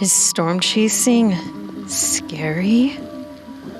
Is storm chasing scary?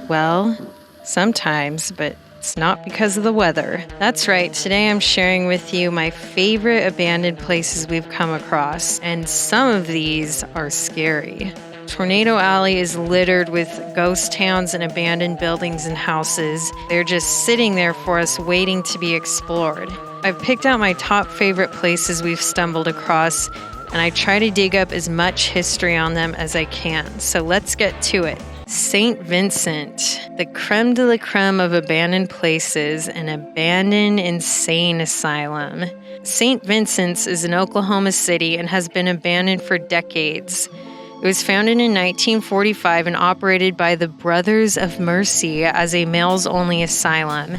Well, sometimes, but it's not because of the weather. That's right, today I'm sharing with you my favorite abandoned places we've come across, and some of these are scary. Tornado Alley is littered with ghost towns and abandoned buildings and houses. They're just sitting there for us waiting to be explored. I've picked out my top favorite places we've stumbled across, and I try to dig up as much history on them as I can. So let's get to it. St. Vincent, the creme de la creme of abandoned places, an abandoned insane asylum. St. Vincent's is in Oklahoma City and has been abandoned for decades. It was founded in 1945 and operated by the Brothers of Mercy as a males-only asylum.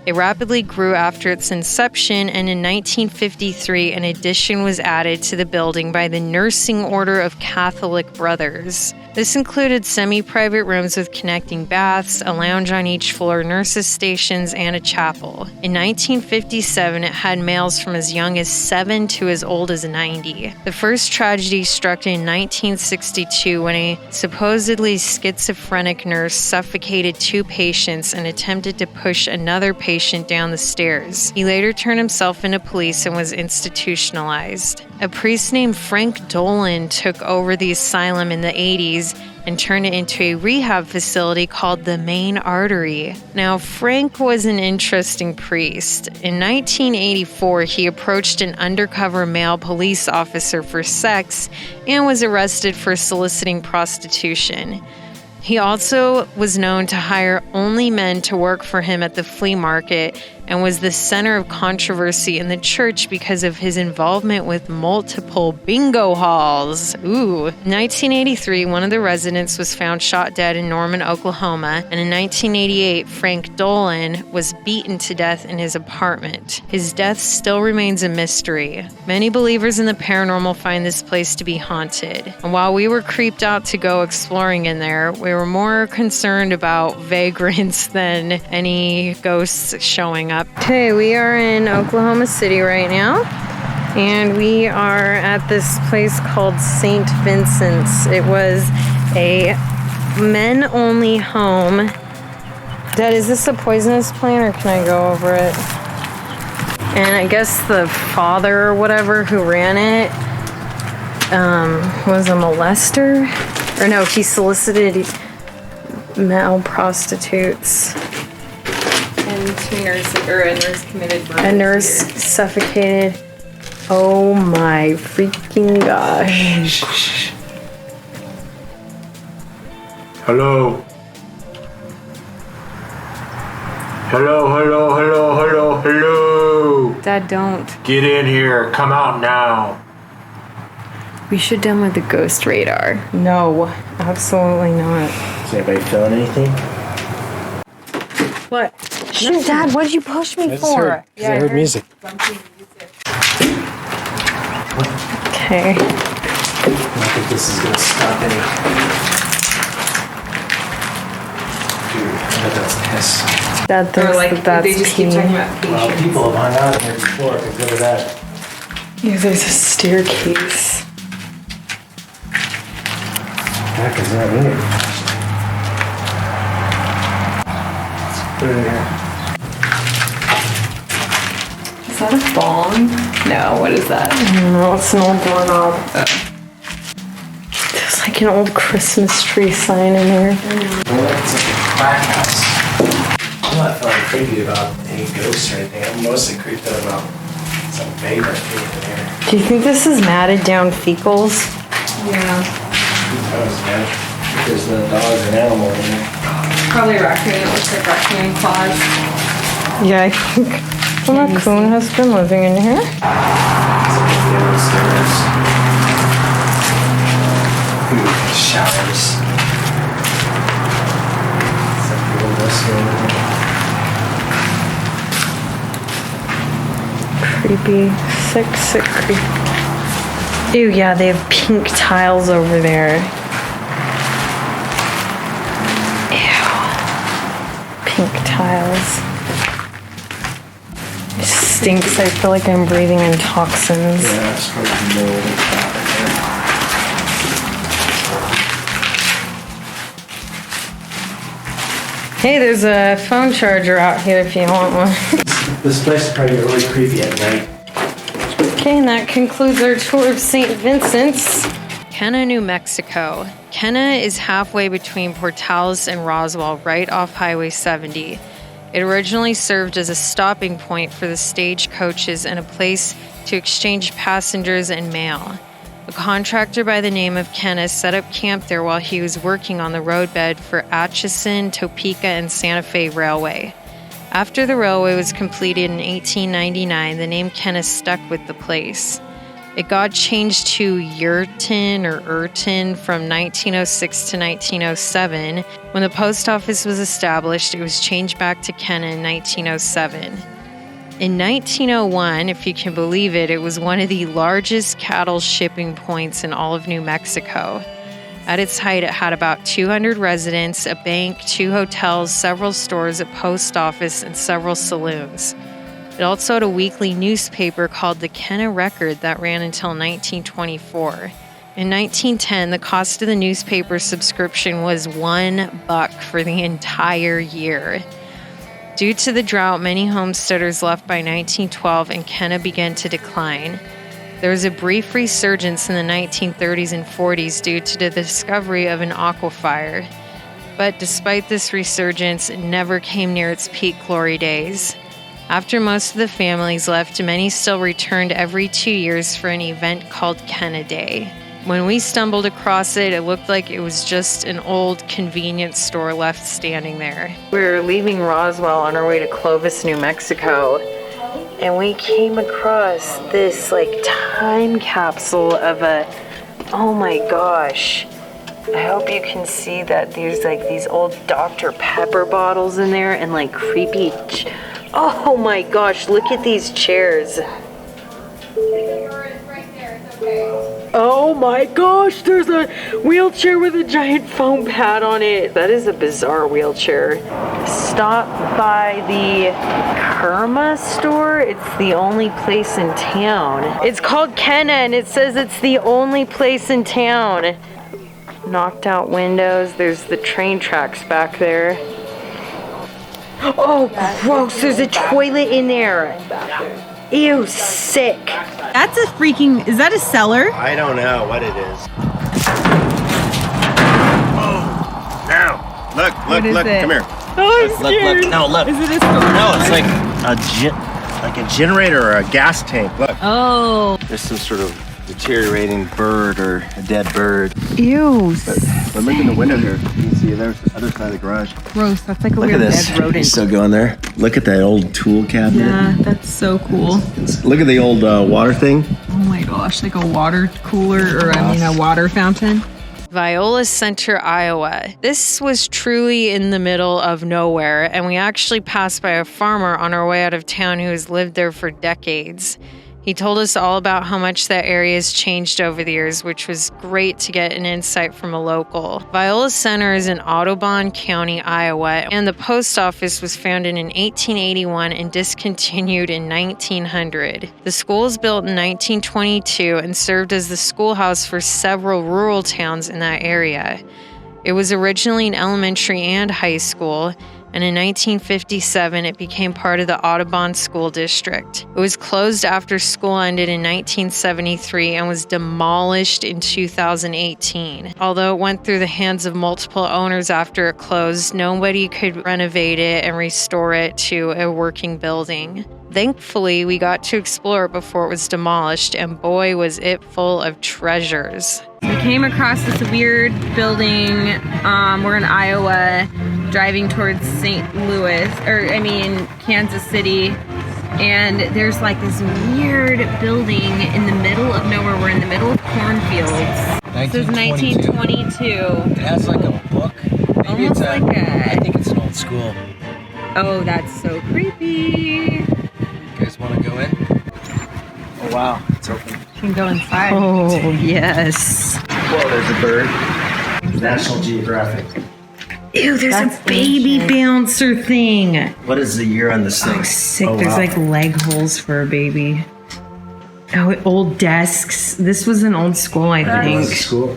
It rapidly grew after its inception, and in 1953, an addition was added to the building by the Nursing Order of Catholic Brothers. This included semi-private rooms with connecting baths, a lounge on each floor, nurses' stations, and a chapel. In 1957, it had males from as young as 7 to as old as 90. The first tragedy struck in 1962 when a supposedly schizophrenic nurse suffocated 2 patients and attempted to push another patient down the stairs. He later turned himself into police and was institutionalized. A priest named Frank Dolan took over the asylum in the 80s and turned it into a rehab facility called the Main Artery. Now, Frank was an interesting priest. In 1984, he approached an undercover male police officer for sex and was arrested for soliciting prostitution. He also was known to hire only men to work for him at the flea market and was the center of controversy in the church because of his involvement with multiple bingo halls. In 1983, one of the residents was found shot dead in Norman, Oklahoma, and in 1988, Frank Dolan was beaten to death in his apartment. His death still remains a mystery. Many believers in the paranormal find this place to be haunted, and while we were creeped out to go exploring in there, we were more concerned about vagrants than any ghosts showing up. Okay, we are in Oklahoma City right now, and we are at this place called St. Vincent's. It was a men-only home. Dad, is this a poisonous plant, or can I go over it? And I guess the father or whatever who ran it was a molester? Or no, he solicited male prostitutes. And 2 nurses, or a nurse committed murder. A nurse suffocated. Oh my freaking gosh. Hello. Hello. Dad, don't. Get in here. Come out now. We should download the ghost radar. No, absolutely not. Is anybody feeling anything? What? Dad, what did you push me for? I heard music. Okay. I don't think this is gonna stop any. Dude, I bet that's piss. Dad thinks that's they just pee. keep talking about patients. Well, people have hung out in here before. Get rid of that. Yeah, there's a staircase. What the heck is that here? Put it in here. Is that a bong? No, what is that? No, it's an old doorknob. There's like an old Christmas tree sign in here. Well, it's like a crack house. I'm not feeling creepy about any ghosts or anything. I'm mostly creeped out about some vagrant being in here. Do you think this is matted down fecals? Yeah. Who knows, man? There's no dogs and animals in there. Probably raccoon. It looks like raccoon claws. Yeah, I think the raccoon has been living in here. It's like downstairs. Ooh, showers. It's like the old restaurant. Creepy. Sick creepy. Ew, yeah, they have pink tiles over there. Ew. Pink tiles. It stinks. I feel like I'm breathing in toxins. Yeah, it's probably mold and crap in there. Hey, there's a phone charger out here if you want one. This place is probably really creepy at night. Okay, and that concludes our tour of St. Vincent's. Kenna, New Mexico. Kenna is halfway between Portales and Roswell, right off Highway 70. It originally served as a stopping point for the stagecoaches and a place to exchange passengers and mail. A contractor by the name of Kenna set up camp there while he was working on the roadbed for Atchison, Topeka, and Santa Fe Railway. After the railway was completed in 1899, the name Kenna stuck with the place. It got changed to Yurton or Urton from 1906 to 1907. When the post office was established, it was changed back to Kenna in 1907. In 1901, if you can believe it, it was one of the largest cattle shipping points in all of New Mexico. At its height, it had about 200 residents, a bank, 2 hotels, several stores, a post office, and several saloons. It also had a weekly newspaper called the Kenna Record that ran until 1924. In 1910, the cost of the newspaper subscription was $1 for the entire year. Due to the drought, many homesteaders left by 1912 and Kenna began to decline. There was a brief resurgence in the 1930s and 40s due to the discovery of an aquifer. But despite this resurgence, it never came near its peak glory days. After most of the families left, many still returned every 2 years for an event called Kenna Day. When we stumbled across it, it looked like it was just an old convenience store left standing there. We were leaving Roswell on our way to Clovis, New Mexico, and we came across this time capsule of oh my gosh. I hope you can see that there's these old Dr. Pepper bottles in there and creepy. Oh my gosh, look at these chairs. Oh my gosh, there's a wheelchair with a giant foam pad on it. That is a bizarre wheelchair. Stop by the Kerma store. It's the only place in town. It's called Kenna and it says it's the only place in town. Knocked out windows. There's the train tracks back there. Oh, gross. There's a toilet in there. Ew, sick. That's a freaking... Is that a cellar? I don't know what it is. Oh, now. Look, come here. Oh, I'm scared. Look, no, look. Is it a store? No, it's like a generator or a gas tank. Look. Oh. There's some sort of deteriorating bird or a dead bird. Ew. But look in the window here. You can see there's the other side of the garage. Gross. That's like a Look weird at this. dead rodent. He's still going there. Look at that old tool cabinet. Yeah, that's so cool. Look at the old water thing. Oh my gosh, like a water cooler or a water fountain. Viola Center, Iowa. This was truly in the middle of nowhere, and we actually passed by a farmer on our way out of town who has lived there for decades. He told us all about how much that area has changed over the years, which was great to get an insight from a local. Viola Center is in Audubon County, Iowa, and the post office was founded in 1881 and discontinued in 1900. The school was built in 1922 and served as the schoolhouse for several rural towns in that area. It was originally an elementary and high school, and in 1957 it became part of the Audubon School District. It was closed after school ended in 1973 and was demolished in 2018. Although it went through the hands of multiple owners after it closed, nobody could renovate it and restore it to a working building. Thankfully, we got to explore it before it was demolished, and boy, was it full of treasures. We came across this weird building. We're in Iowa, driving towards Kansas City. And there's this weird building in the middle of nowhere. We're in the middle of cornfields. This is 1922. It has a book. Maybe Almost I think it's an old school. Oh, that's so creepy. You guys want to go in? Oh wow, it's open. You can go inside. Oh, yes. Whoa, there's a bird. National Geographic. Ew, there's That's a baby ancient. bouncer thing. What is the year on this thing? Oh, sick. Oh, There's wow. leg holes for a baby. Oh, old desks. This was an old school, I think. School.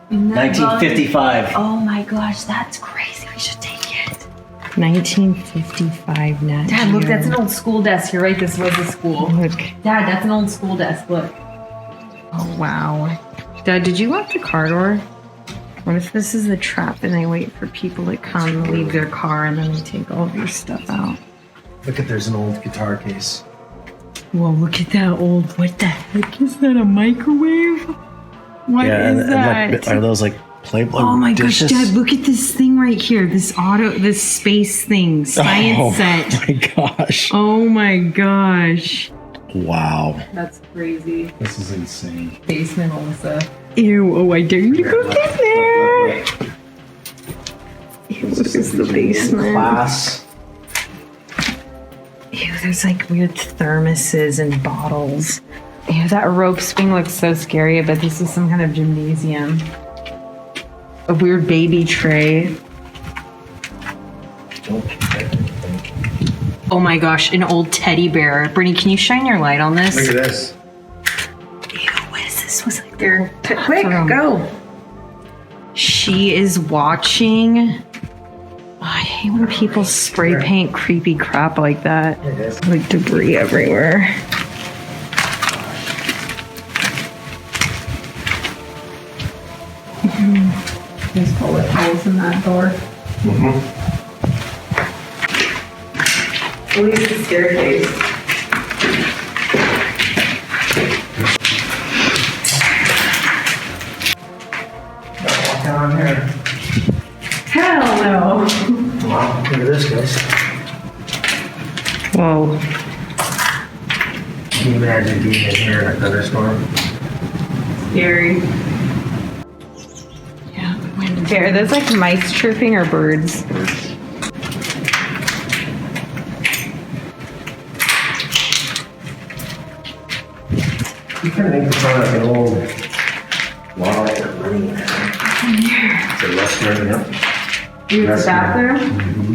1955. Oh my gosh, that's crazy. We should take it. 1955 Nat Dad, look, Geo. that's an old school desk. You're right, this was a school. Look. Dad, that's an old school desk. Look. Oh, wow. Dad, did you lock the car door? What if this is a trap and they wait for people to come, leave their car, and then they take all of your stuff out? Look at, there's an old guitar case. Whoa, look at that old, what the heck is that, a microwave? What is that? And are those like Playboy Oh my dishes? gosh, Dad, look at this thing right here. This space thing, science set. Oh my gosh. Oh my gosh. Wow. That's crazy. This is insane. Basement, Alyssa. Ew, oh, I dare you to go get there. Ew, this is the basement. Class. Ew, there's like weird thermoses and bottles. Ew, that rope swing looks so scary, but this is some kind of gymnasium. A weird baby tray. Oh my gosh, an old teddy bear. Brittany, can you shine your light on this? Look at this. Ew, what is this? Was like their Quick, bathroom. go. She is watching. Oh, I hate when people spray paint creepy crap like that. Like debris everywhere. There's bullet holes in that door. At least the staircase. Walk down here. Hell no. Wow, look at this, guys. Whoa. Can you imagine being in here in a thunderstorm? Scary. Yeah, the wind. Are those like mice chirping or birds? You kind of think it's like an old wall or room. It's a restaurant, yeah. Use the bathroom?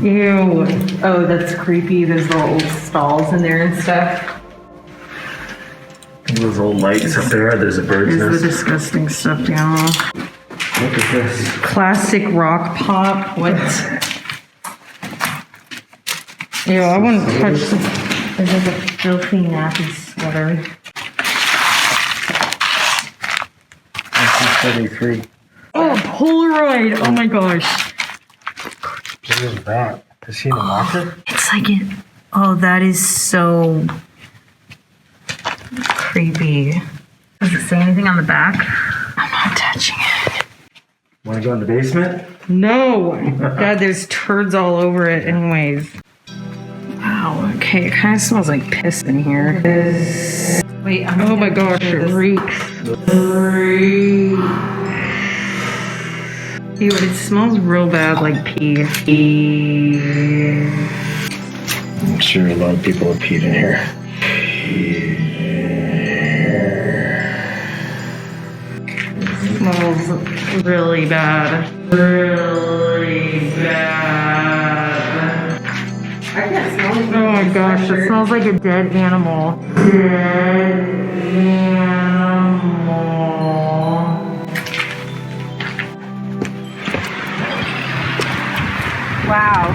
Ew. Oh, that's creepy. There's little old stalls in there and stuff. Those old lights up there. There's a bird's There's the nest. disgusting stuff down. Look at this. Classic rock pop. What? Ew, I wouldn't touch this. There's like a filthy, nappy sweater. 1973. Oh, Polaroid! Oh my gosh. What is that? Is she in the locker? It's like it. Oh, that is so creepy. Does it say anything on the back? I'm not touching it. Want to go in the basement? No! Dad, there's turds all over it anyways. Wow, okay, it kind of smells like piss in here. Wait, oh my gosh, it reeks. Ew, it smells real bad like pee. I'm sure a lot of people have peed in here. It smells really bad. Really bad. I can't smell it. Oh my gosh, it smells like a dead animal. Dead animal. Wow.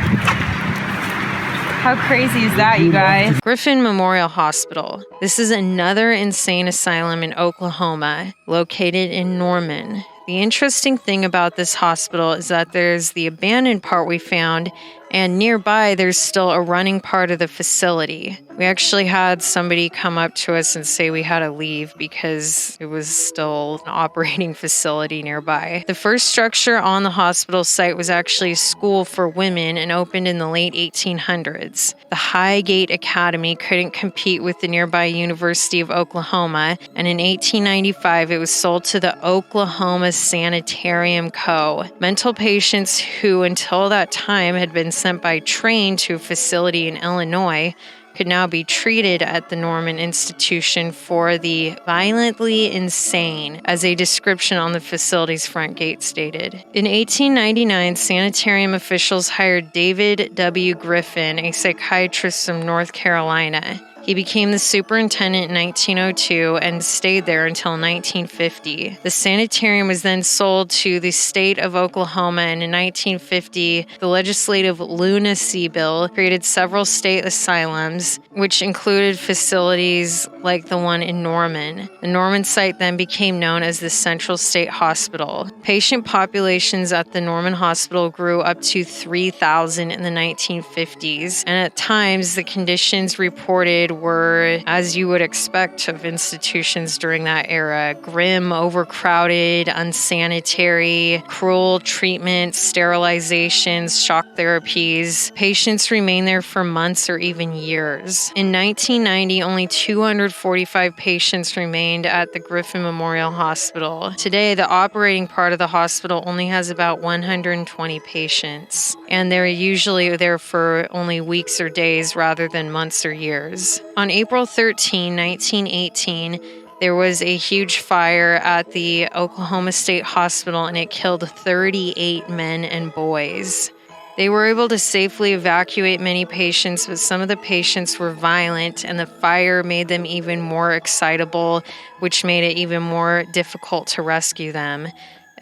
How crazy is that, you guys? Griffin Memorial Hospital. This is another insane asylum in Oklahoma, located in Norman. The interesting thing about this hospital is that there's the abandoned part we found, and nearby there's still a running part of the facility. We actually had somebody come up to us and say we had to leave because it was still an operating facility nearby. The first structure on the hospital site was actually a school for women and opened in the late 1800s. The Highgate Academy couldn't compete with the nearby University of Oklahoma, and in 1895 it was sold to the Oklahoma Sanitarium Co. Mental patients who until that time had been sent by train to a facility in Illinois could now be treated at the Norman Institution for the violently insane, as a description on the facility's front gate stated. In 1899, sanitarium officials hired David W. Griffin, a psychiatrist from North Carolina. He became the superintendent in 1902 and stayed there until 1950. The sanitarium was then sold to the state of Oklahoma, and in 1950, the legislative lunacy bill created several state asylums, which included facilities like the one in Norman. The Norman site then became known as the Central State Hospital. Patient populations at the Norman Hospital grew up to 3,000 in the 1950s, and at times the conditions reported were, as you would expect of institutions during that era, grim, overcrowded, unsanitary, cruel treatments, sterilizations, shock therapies. Patients remained there for months or even years. In 1990, only 245 patients remained at the Griffin Memorial Hospital. Today, the operating part of the hospital only has about 120 patients, and they're usually there for only weeks or days rather than months or years. On April 13, 1918, there was a huge fire at the Oklahoma State Hospital, and it killed 38 men and boys. They were able to safely evacuate many patients, but some of the patients were violent, and the fire made them even more excitable, which made it even more difficult to rescue them.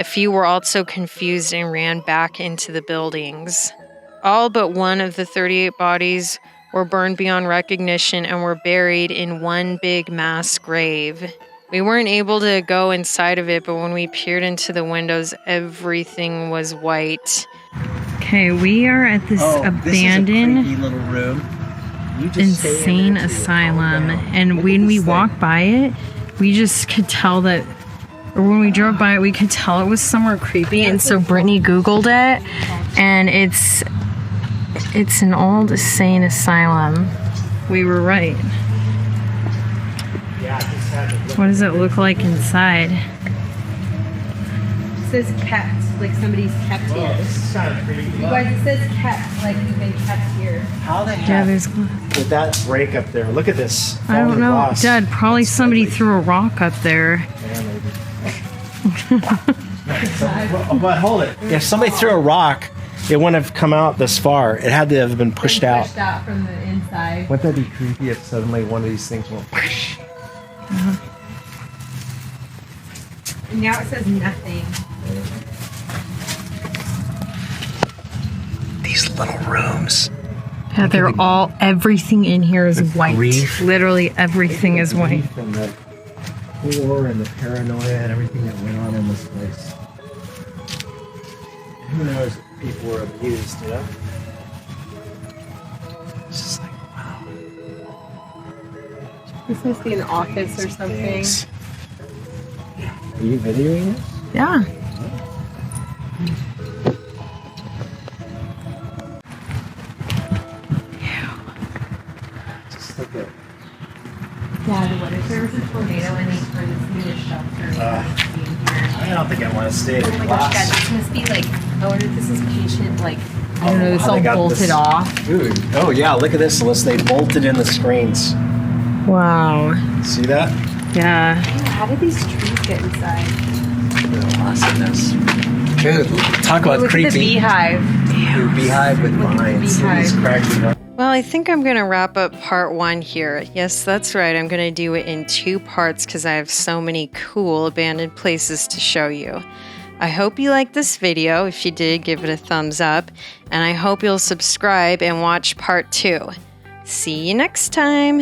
A few were also confused and ran back into the buildings. All but one of the 38 bodies were burned beyond recognition and were buried in one big mass grave. We weren't able to go inside of it, but when we peered into the windows, everything was white. Okay, we are at this abandoned, this is a creepy little room. insane asylum, and when we walked by it, we just could tell that, or when we drove by it, we could tell it was somewhere creepy, and so Brittany Googled it, and it's an old insane asylum. We were right. What does it look like inside? It says kept, like somebody's kept here. This is kind of creepy. You guys, it says kept, like you've been kept here. How the heck Yeah, there's. did that break up there? Look at this. I don't fallen know, glass. Dad. Probably somebody threw a rock up there. Yeah, maybe. But hold it. If somebody threw a rock, it wouldn't have come out this far. It had to have been pushed out. Pushed out from the inside. Wouldn't that be creepy if suddenly one of these things went whoosh? And now it says nothing. These little rooms. Yeah, they're all. Everything in here is white. grief. Literally everything is white. And the horror and the paranoia and everything that went on in this place. Who knows if people were abused, you know? It's just like, wow. This must be an office or something. Things. Are you videoing this? Yeah. Just look at. Dad, what if there was a tornado and they turned this into a shelter? I don't think I want to stay in Oh the my gosh, Dad, class. this must be like, I wonder if this is patient, like, I don't know, it's How all they got bolted this- off. Dude. Oh yeah, look at this, Alyssa. They bolted in the screens. Wow. See that? Yeah. How did these trees get inside? Awesomeness. Dude, talk about Look at the creepy. beehive. Dude, beehive with Look at the vines. beehive. These cracky. Well, I think I'm going to wrap up part 1 here. Yes, that's right. I'm going to do it in 2 parts because I have so many cool abandoned places to show you. I hope you liked this video. If you did, give it a thumbs up. And I hope you'll subscribe and watch part 2. See you next time.